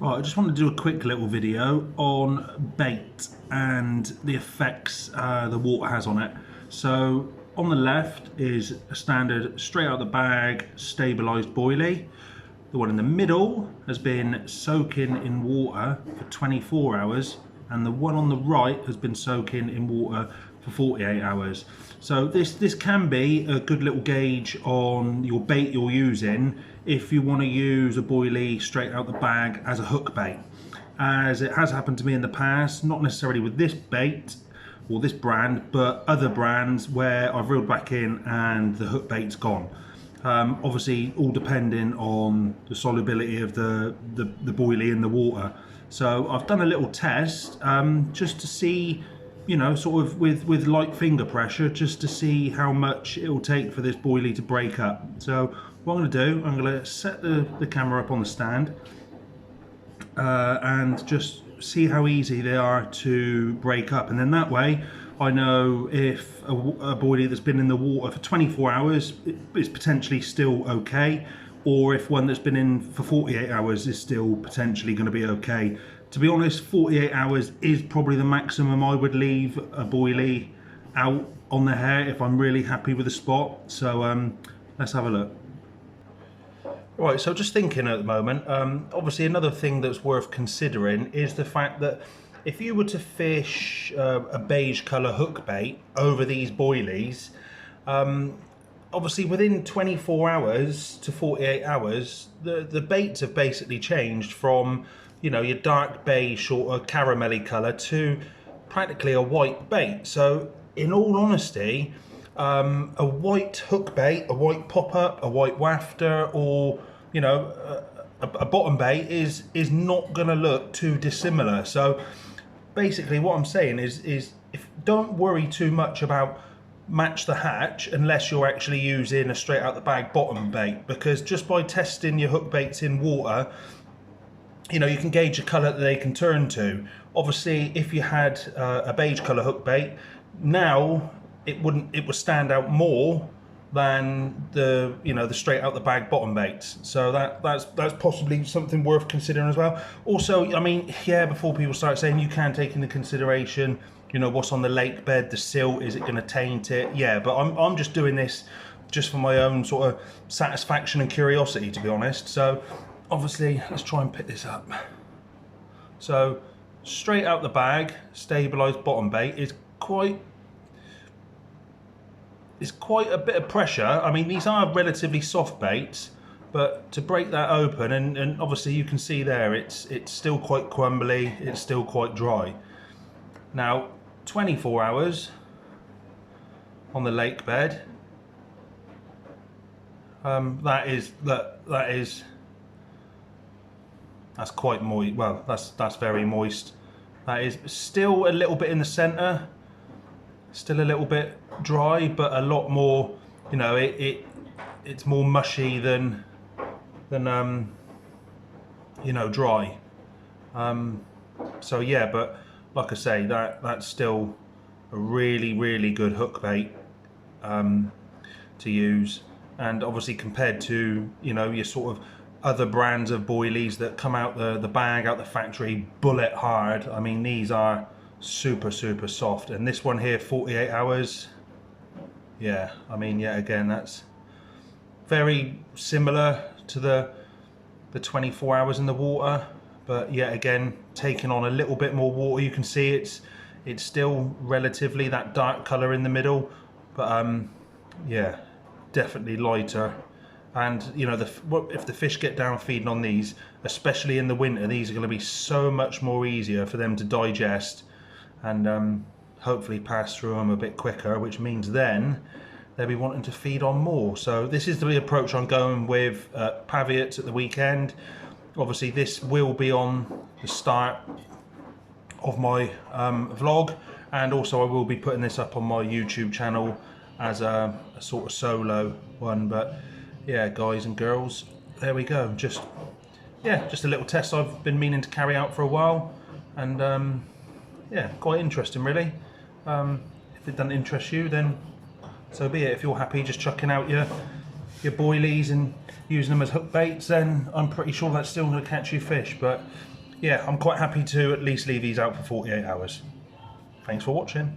Right, I just want to do a quick little video on bait and the effects the water has on it. So on the left is a standard straight out the bag stabilised boilie. The one in the middle has been soaking in water for 24 hours and the one on the right has been soaking in water for 48 hours. So this can be a good little gauge on your bait you're using if you want to use a boilie straight out the bag as a hook bait. As it has happened to me in the past, not necessarily with this bait or this brand, but other brands where I've reeled back in and the hook bait's gone. Obviously all depending on the solubility of the boilie in the water. So I've done a little test just to see, you know, sort of with light finger pressure, just to see how much it will take for this boilie to break up. So what I'm going to do, I'm going to set the camera up on the stand and just see how easy they are to break up, and then that way I know if a boilie that's been in the water for 24 hours is potentially still okay, or if one that's been in for 48 hours is still potentially going to be okay. To be honest, 48 hours is probably the maximum I would leave a boilie out on the hair if I'm really happy with the spot. So let's have a look. Right, so just thinking at the moment, obviously another thing that's worth considering is the fact that if you were to fish a beige colour hook bait over these boilies, obviously within 24 hours to 48 hours, the baits have basically changed from, you know, your dark beige sort of caramelly colour to practically a white bait. So in all honesty, a white hook bait, a white pop-up, a white wafter, or, you know, a bottom bait is not going to look too dissimilar. So basically what I'm saying is don't worry too much about match the hatch unless you're actually using a straight out the bag bottom bait, because just by testing your hook baits in water, you know, you can gauge the colour that they can turn to. Obviously if you had a beige colour hook bait, now it would stand out more than the, you know, the straight out the bag bottom baits. So that's possibly something worth considering as well. Also, I mean, yeah, before people start saying, you can take into consideration, you know, what's on the lake bed, the silt, is it going to taint it? Yeah, but I'm just doing this just for my own sort of satisfaction and curiosity, to be honest. So obviously let's try and pick this up. So straight out the bag stabilised bottom bait is quite a bit of pressure. I mean, these are relatively soft baits, but to break that open, and obviously you can see there, it's still quite crumbly, it's still quite dry. Now 24 hours on the lake bed, that's quite moist. Well, that's very moist. That is still a little bit in the center, still a little bit dry, but a lot more, you know, it's more mushy than you know, dry. So yeah, but like I say, that's still a really good hook bait to use. And obviously compared to, you know, your sort of other brands of boilies that come out the bag, out the factory, bullet hard, I mean, these are super soft. And this one here, 48 hours, yeah, I mean, yeah, again, that's very similar to the 24 hours in the water, but yet again taking on a little bit more water. You can see it's still relatively that dark color in the middle, but yeah, definitely lighter. And you know, if the fish get down feeding on these, especially in the winter, these are going to be so much more easier for them to digest and hopefully pass through them a bit quicker, which means then they'll be wanting to feed on more. So this is the approach I'm going with Paviots at the weekend. Obviously this will be on the start of my vlog, and also I will be putting this up on my YouTube channel as a sort of solo one. But yeah, guys and girls, there we go. Just a little test I've been meaning to carry out for a while, and yeah, quite interesting really. If it doesn't interest you, then so be it. If you're happy just chucking out your boilies and using them as hook baits, then I'm pretty sure that's still going to catch you fish. But yeah, I'm quite happy to at least leave these out for 48 hours. Thanks for watching.